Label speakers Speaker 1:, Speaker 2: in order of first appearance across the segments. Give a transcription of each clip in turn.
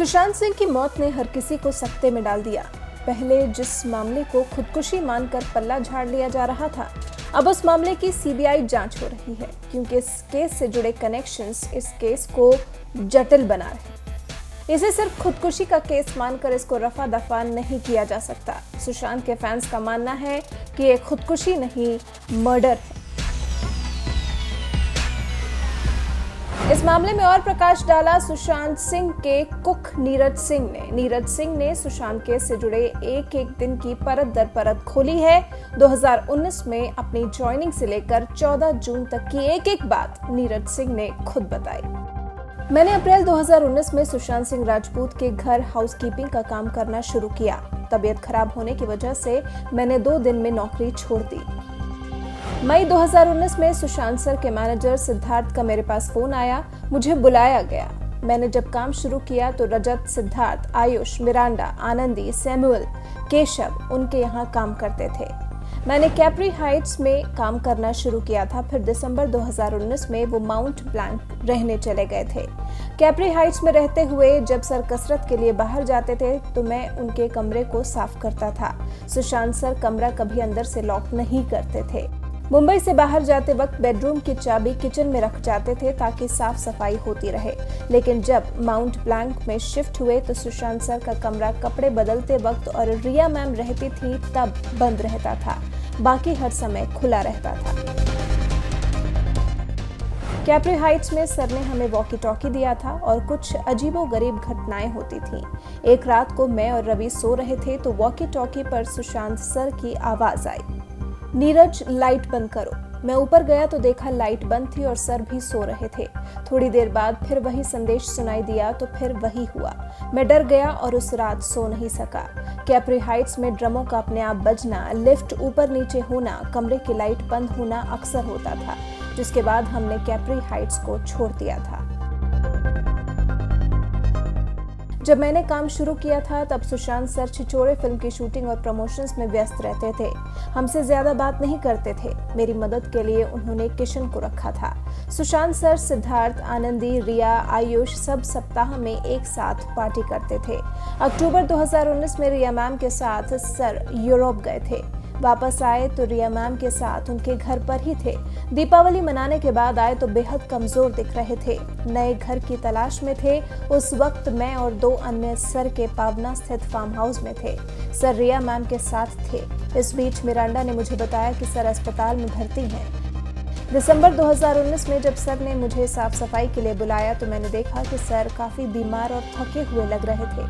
Speaker 1: सुशांत सिंह की मौत ने हर किसी को सकते में डाल दिया। पहले जिस मामले को खुदकुशी मानकर पल्ला झाड़ लिया जा रहा था, अब उस मामले की सीबीआई जांच हो रही है, क्योंकि इस केस से जुड़े कनेक्शंस इस केस को जटिल बना रहे हैं। इसे सिर्फ खुदकुशी का केस मानकर इसको रफा दफा नहीं किया जा सकता। सुशांत के फैंस का मानना है कि ये खुदकुशी नहीं, मर्डर है। इस मामले में और प्रकाश डाला सुशांत सिंह के कुक नीरज सिंह ने सुशांत केस से जुड़े एक एक दिन की परत दर परत खोली है। 2019 में अपनी ज्वाइनिंग से लेकर 14 जून तक की एक एक बात नीरज सिंह ने खुद बताई। मैंने अप्रैल 2019 में सुशांत सिंह राजपूत के घर हाउसकीपिंग का काम करना शुरू किया। तबीयत खराब होने की वजह से मैंने 2 दिन में नौकरी छोड़ दी। मई 2019 में सुशांत सर के मैनेजर सिद्धार्थ का मेरे पास फोन आया, मुझे बुलाया गया। मैंने जब काम शुरू किया तो रजत, सिद्धार्थ, आयुष, मिरांडा, आनंदी, सैमुअल, केशव उनके यहाँ काम करते थे। मैंने कैप्री हाइट्स में काम करना शुरू किया था। फिर दिसंबर 2019 में वो माउंट ब्लैंक रहने चले गए थे। कैप्री हाइट्स में रहते हुए जब सर कसरत के लिए बाहर जाते थे तो मैं उनके कमरे को साफ करता था। सुशांत सर कमरा कभी अंदर से लॉक नहीं करते थे। मुंबई से बाहर जाते वक्त बेडरूम की चाबी किचन में रख जाते थे ताकि साफ सफाई होती रहे। लेकिन जब माउंट ब्लैंक में शिफ्ट हुए तो सुशांत सर का कमरा कपड़े बदलते वक्त और रिया मैम रहती थी तब बंद रहता था, बाकी हर समय खुला रहता था। कैप्री हाइट्स में सर ने हमें वॉकी टॉकी दिया था और कुछ अजीबोगरीब घटनाएं होती थीं। एक रात को मैं और रवि सो रहे थे तो वॉकी टॉकी पर सुशांत सर की आवाज आई, नीरज लाइट बंद करो। मैं ऊपर गया तो देखा लाइट बंद थी और सर भी सो रहे थे। थोड़ी देर बाद फिर वही संदेश सुनाई दिया तो फिर वही हुआ। मैं डर गया और उस रात सो नहीं सका। कैप्री हाइट्स में ड्रमों का अपने आप बजना, लिफ्ट ऊपर नीचे होना, कमरे की लाइट बंद होना अक्सर होता था, जिसके बाद हमने कैप्री हाइट्स को छोड़ दिया था। जब मैंने काम शुरू किया था तब सुशांत सर छिछोरे फिल्म की शूटिंग और प्रमोशंस में व्यस्त रहते थे। हमसे ज्यादा बात नहीं करते थे। मेरी मदद के लिए उन्होंने किशन को रखा था। सुशांत सर, सिद्धार्थ, आनंदी, रिया, आयुष सब सप्ताह में एक साथ पार्टी करते थे। अक्टूबर 2019 में रिया मैम के साथ सर यूरोप गए थे। वापस आए तो रिया मैम के साथ उनके घर पर ही थे। दीपावली मनाने के बाद आए तो बेहद कमजोर दिख रहे थे। नए घर की तलाश में थे। उस वक्त मैं और 2 अन्य सर के पावना स्थित फार्म हाउस में थे। सर रिया मैम के साथ थे। इस बीच मिरांडा ने मुझे बताया कि सर अस्पताल में भर्ती हैं। दिसंबर 2019 में जब सर ने मुझे साफ सफाई के लिए बुलाया तो मैंने देखा कि सर काफी बीमार और थके हुए लग रहे थे।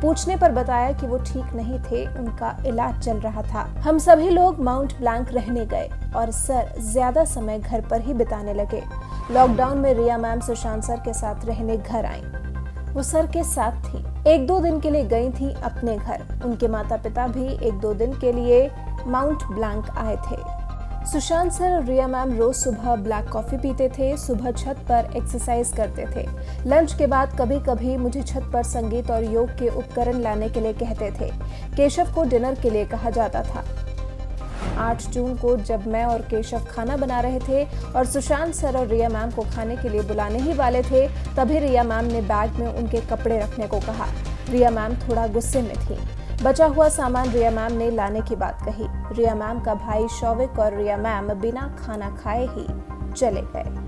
Speaker 1: पूछने पर बताया कि वो ठीक नहीं थे, उनका इलाज चल रहा था। हम सभी लोग माउंट ब्लैंक रहने गए और सर ज्यादा समय घर पर ही बिताने लगे। लॉकडाउन में रिया मैम सुशांत सर के साथ रहने घर आई। वो सर के साथ थी। 1-2 दिन के लिए गई थी अपने घर। उनके माता पिता भी 1-2 दिन के लिए माउंट ब्लैंक आए थे। सुशांत सर और रिया मैम रोज सुबह ब्लैक कॉफी पीते थे। सुबह छत पर एक्सरसाइज करते थे। लंच के बाद कभी कभी मुझे छत पर संगीत और योग के उपकरण लाने के लिए कहते थे। केशव को डिनर के लिए कहा जाता था। 8 जून को जब मैं और केशव खाना बना रहे थे और सुशांत सर और रिया मैम को खाने के लिए बुलाने ही वाले थे, तभी रिया मैम ने बैग में उनके कपड़े रखने को कहा। रिया मैम थोड़ा गुस्से में थी। बचा हुआ सामान रिया मैम ने लाने की बात कही। रिया मैम का भाई शौविक और रिया मैम बिना खाना खाए ही चले गए।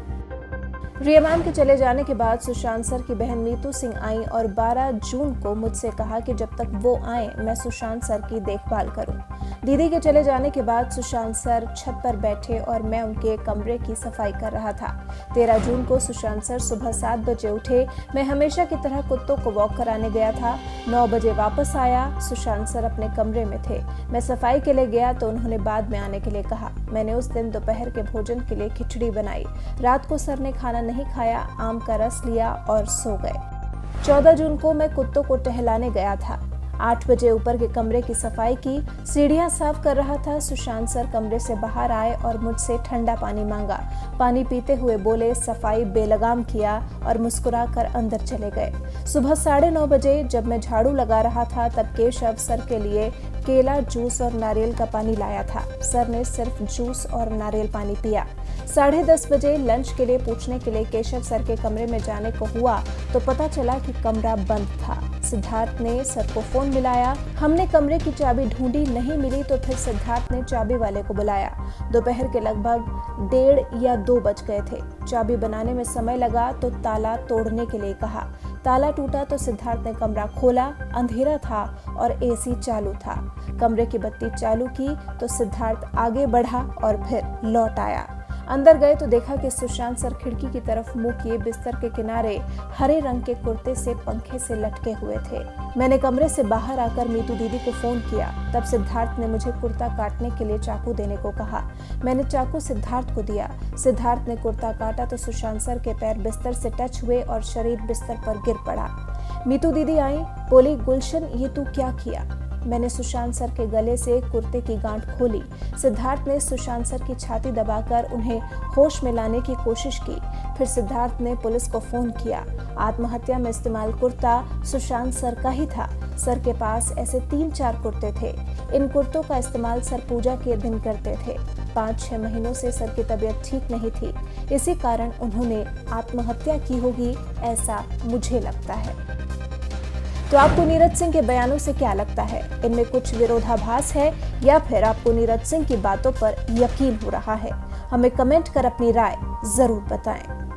Speaker 1: रिया मैम के चले जाने के बाद सुशांत सर की बहन नीतू सिंह आई और 12 जून को मुझसे कहा कि जब तक वो आए मैं सुशांत सर की देखभाल करूं। दीदी के चले जाने के बाद सुशांत सर छत पर बैठे और मैं उनके कमरे की सफाई कर रहा था। 13 जून को सुशांत सर सुबह 7 बजे उठे। मैं हमेशा की तरह कुत्तों को वॉक कराने गया था। 9 बजे वापस आया। सुशांत सर अपने कमरे में थे। मैं सफाई के लिए गया तो उन्होंने बाद में आने के लिए कहा। मैंने उस दिन दोपहर के भोजन के लिए खिचड़ी बनाई। रात को सर ने खाना नहीं खाया, आम का रस लिया और सो गए। 14 जून को मैं कुत्तों को टहलाने गया था। 8 बजे ऊपर के कमरे की सफाई की, सीढ़ियां साफ कर रहा था। सुशांत सर कमरे से बाहर आए और मुझसे ठंडा पानी मांगा। पानी पीते हुए बोले, सफाई बेलगाम किया और मुस्कुराकर अंदर चले गए। सुबह 9:30 बजे जब मैं झाड़ू लगा रहा था तब केशव सर के लिए केला, जूस और नारियल का पानी लाया था। सर ने सिर्फ जूस और नारियल पानी पिया। 10:30 बजे लंच के लिए पूछने के लिए केशव सर के कमरे में जाने को हुआ तो पता चला कि कमरा बंद था। सिद्धार्थ ने सर को फोन मिलाया। हमने कमरे की चाबी ढूंढी, नहीं मिली तो फिर सिद्धार्थ ने चाबी वाले को बुलाया। दोपहर के लगभग 1:30 या 2 बज गए थे। चाबी बनाने में समय लगा तो ताला तोड़ने के लिए कहा। ताला टूटा तो सिद्धार्थ ने कमरा खोला। अंधेरा था और एसी चालू था। कमरे की बत्ती चालू की तो सिद्धार्थ आगे बढ़ा और फिर लौट आया। अंदर गए तो देखा कि सुशांत सर खिड़की की तरफ मुंह किए बिस्तर के किनारे हरे रंग के कुर्ते से पंखे से लटके हुए थे। मैंने कमरे से बाहर आकर मीतू दीदी को फोन किया। तब सिद्धार्थ ने मुझे कुर्ता काटने के लिए चाकू देने को कहा। मैंने चाकू सिद्धार्थ को दिया। सिद्धार्थ ने कुर्ता काटा तो सुशांत सर के पैर बिस्तर से टच हुए और शरीर बिस्तर पर गिर पड़ा। मीतू दीदी आई, बोली, गुलशन ये तू क्या किया? मैंने सुशांत सर के गले से कुर्ते की गांठ खोली। सिद्धार्थ ने सुशांत सर की छाती दबाकर उन्हें होश में लाने की कोशिश की। फिर सिद्धार्थ ने पुलिस को फोन किया। आत्महत्या में इस्तेमाल कुर्ता सुशांत सर का ही था। सर के पास ऐसे 3-4 कुर्ते थे। इन कुर्तों का इस्तेमाल सर पूजा के दिन करते थे। 5-6 महीनों से सर की तबीयत ठीक नहीं थी। इसी कारण उन्होंने आत्महत्या की होगी, ऐसा मुझे लगता है। तो आपको नीरज सिंह के बयानों से क्या लगता है? इनमें कुछ विरोधाभास है या फिर आपको नीरज सिंह की बातों पर यकीन हो रहा है? हमें कमेंट कर अपनी राय जरूर बताएं।